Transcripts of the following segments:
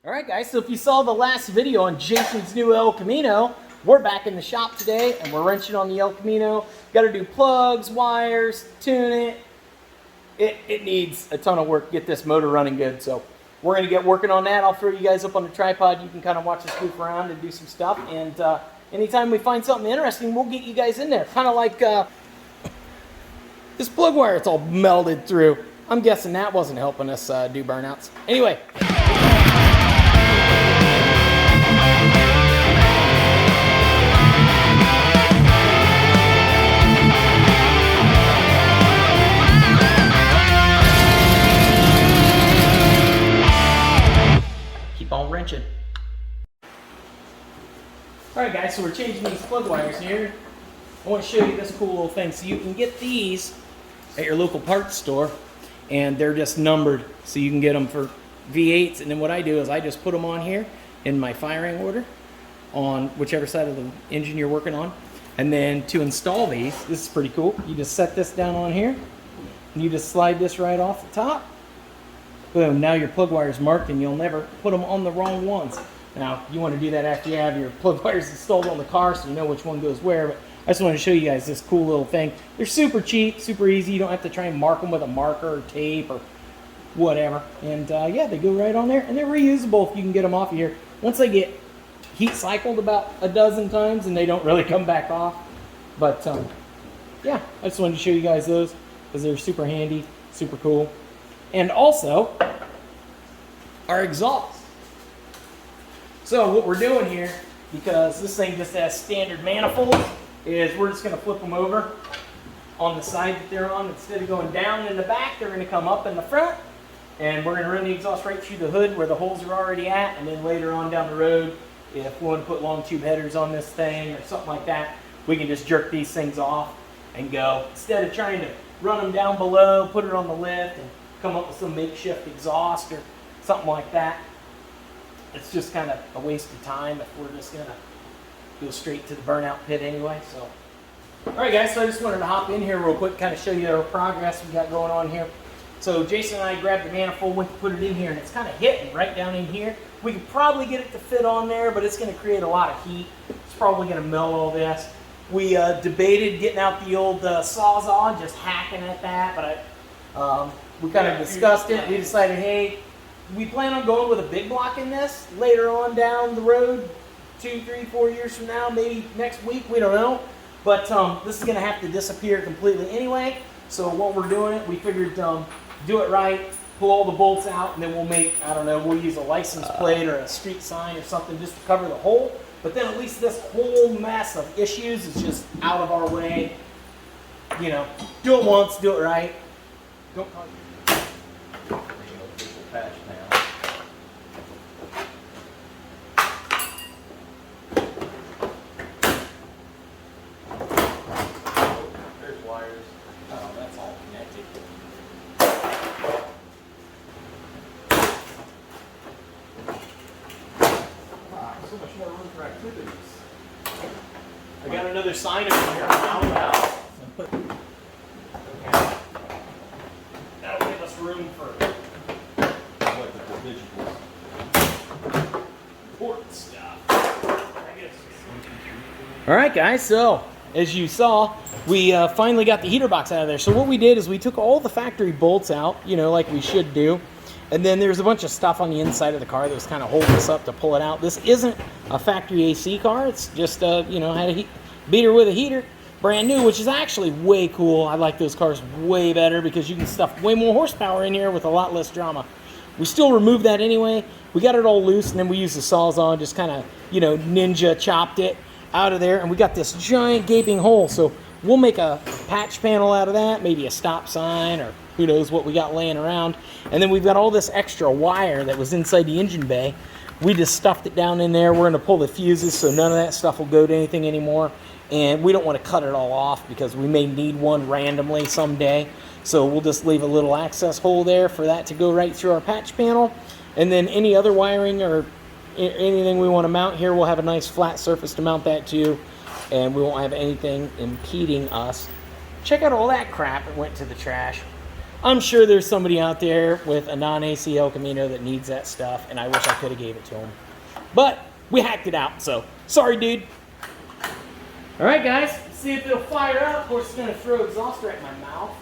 Alright guys, so if you saw the last video on Jason's new El Camino, we're back in the shop today and we're wrenching on the El Camino. Got to do plugs, wires, tune it. It needs a ton of work to get this motor running good, so we're going to get working on that. I'll throw you guys up on the tripod. You can kind of watch us goof around and do some stuff, and anytime we find something interesting, we'll get you guys in there. Kind of like this plug wire, it's all melded through. I'm guessing that wasn't helping us do burnouts. Anyway. Keep on wrenching. Alright guys, so we're changing these plug wires here. I want to show you this cool little thing. So you can get these at your local parts store, and they're just numbered. So you can get them for V8s, and then what I do is I just put them on here in my firing order on whichever side of the engine you're working on. And then to install these, this is pretty cool. You just set this down on here, and you just slide this right off the top. Boom, now your plug wire is marked and you'll never put them on the wrong ones. Now, you want to do that after you have your plug wires installed on the car so you know which one goes where, but I just want to show you guys this cool little thing. They're super cheap, super easy. You don't have to try and mark them with a marker or tape or whatever. And yeah, they go right on there, and they're reusable if you can get them off of here. Once they get heat cycled about a dozen times and they don't really come back off. But yeah, I just wanted to show you guys those because they're super handy, super cool. And also, our exhaust. So what we're doing here, because this thing just has standard manifolds, is we're just going to flip them over on the side that they're on. Instead of going down in the back, they're going to come up in the front. And we're going to run the exhaust right through the hood where the holes are already at. And then later on down the road, if we want to put long tube headers on this thing or something like that, we can just jerk these things off and go. Instead of trying to run them down below, put it on the lift, and come up with some makeshift exhaust or something like that. It's just kind of a waste of time if we're just going to go straight to the burnout pit anyway. So, all right guys, so I just wanted to hop in here real quick, kind of show you our progress we got going on here. So Jason and I grabbed the manifold, went to put it in here, and it's kind of hitting right down in here. We could probably get it to fit on there, but it's going to create a lot of heat. It's probably going to melt all this. We debated getting out the old Sawzall and just hacking at that, but we kind of discussed it. We decided, hey, we plan on going with a big block in this later on down the road, 2, 3, 4 years from now, maybe next week, we don't know. But this is going to have to disappear completely anyway. So while we're doing it, we figured do it right, pull all the bolts out, and then we'll make, I don't know, we'll use a license plate or a street sign or something just to cover the hole. But then at least this whole mess of issues is just out of our way. You know, do it once, do it right. Don't cause patch now. There's wires. Oh, that's all connected. Wow, so much more room for activities. I got another sign over here. Roundabout. Okay. That'll give us room for important stuff. All right, guys. So as you saw, we finally got the heater box out of there. So what we did is we took all the factory bolts out, you know, like we should do. And then there's a bunch of stuff on the inside of the car that was kind of holding us up to pull it out. This isn't a factory AC car. It's just, you know, had a beater with a heater, brand new, which is actually way cool. I like those cars way better because you can stuff way more horsepower in here with a lot less drama. We still removed that anyway. We got it all loose, and then we used the Sawzall, just kind of, you know, ninja chopped it out of there, and we got this giant gaping hole. So we'll make a patch panel out of that, maybe a stop sign, or who knows what we got laying around. And then we've got all this extra wire that was inside the engine bay. We just stuffed it down in there. We're going to pull the fuses so none of that stuff will go to anything anymore. And we don't want to cut it all off because we may need one randomly someday. So we'll just leave a little access hole there for that to go right through our patch panel. And then any other wiring or anything we want to mount here, we'll have a nice flat surface to mount that to. And we won't have anything impeding us. Check out all that crap that went to the trash. I'm sure there's somebody out there with a non-AC Elcamino that needs that stuff, and I wish I could have gave it to him. But we hacked it out, so sorry, dude. All right, guys, let's see if it'll fire up. Of course, it's going to throw exhaust right in my mouth.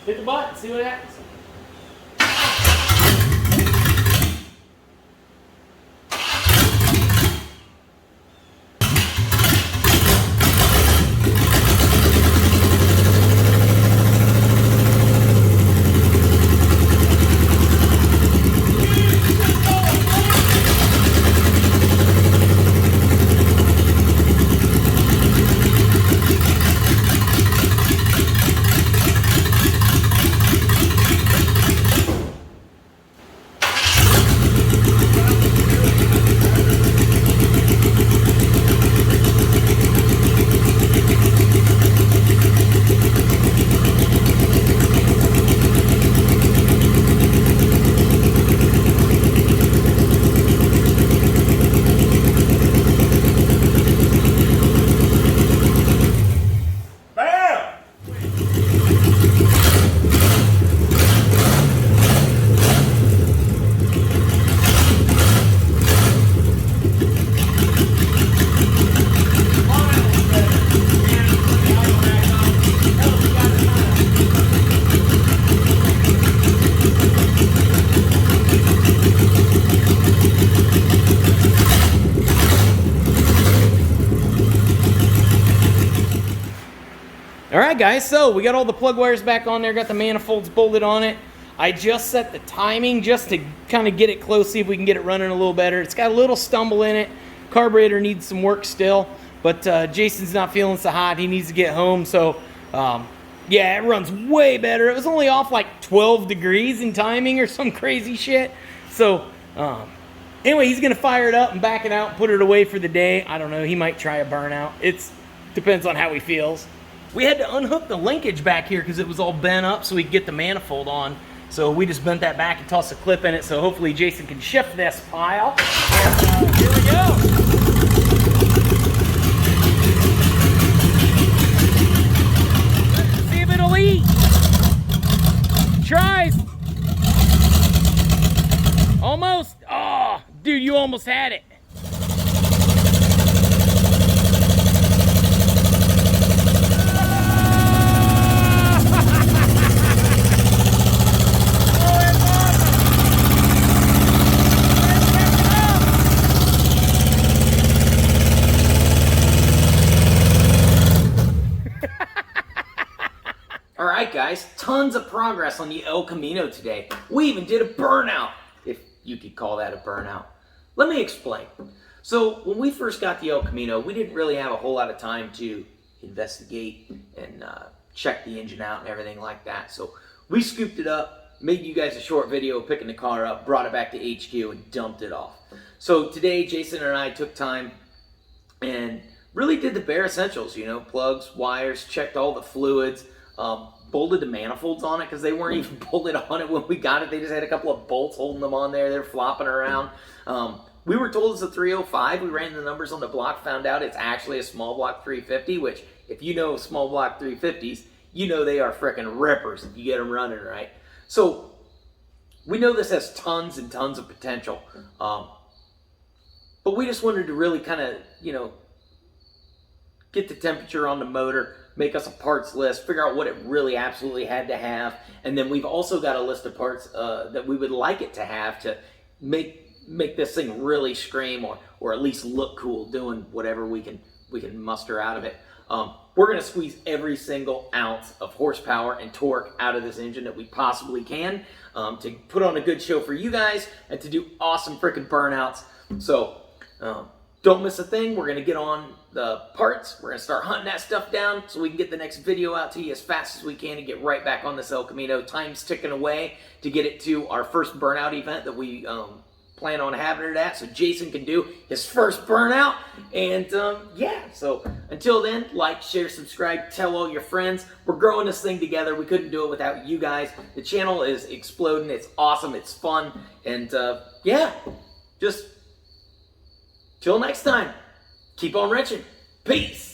Hit the button, see what happens. All right, guys, so we got all the plug wires back on there, got the manifolds bolted on it. I just set the timing just to kind of get it close, see if we can get it running a little better. It's got a little stumble in it. Carburetor needs some work still, but Jason's not feeling so hot. He needs to get home, so yeah, it runs way better. It was only off like 12 degrees in timing or some crazy shit. So anyway, he's gonna fire it up and back it out and put it away for the day. I don't know, he might try a burnout. It depends on how he feels. We had to unhook the linkage back here because it was all bent up so we could get the manifold on. So we just bent that back and tossed a clip in it, so hopefully Jason can shift this pile. And here we go. See if it'll eat. Tries. Almost. Oh, dude, you almost had it. Alright guys, tons of progress on the Elcamino today. We even did a burnout, if you could call that a burnout. Let me explain. So when we first got the Elcamino, we didn't really have a whole lot of time to investigate and check the engine out and everything like that. So we scooped it up, made you guys a short video picking the car up, brought it back to HQ and dumped it off. So today Jason and I took time and really did the bare essentials, you know, plugs, wires, checked all the fluids, bolted the manifolds on it because they weren't even bolted on it when we got it. They just had a couple of bolts holding them on there. They're flopping around. We were told it's a 305. We ran the numbers on the block, found out it's actually a small block 350, which if you know small block 350s, you know they are frickin' rippers if you get them running right. So we know this has tons and tons of potential. But we just wanted to really kind of, you know, get the temperature on the motor, make us a parts list, figure out what it really absolutely had to have, and then we've also got a list of parts that we would like it to have to make this thing really scream or at least look cool doing whatever we can muster out of it. We're going to squeeze every single ounce of horsepower and torque out of this engine that we possibly can to put on a good show for you guys and to do awesome freaking burnouts. So don't miss a thing. We're going to get on the parts. We're going to start hunting that stuff down so we can get the next video out to you as fast as we can and get right back on this Elcamino. Time's ticking away to get it to our first burnout event that we plan on having it at, so Jason can do his first burnout. And yeah, so until then, like, share, subscribe, tell all your friends. We're growing this thing together. We couldn't do it without you guys. The channel is exploding. It's awesome. It's fun. And yeah, just till next time, keep on wrenching. Peace.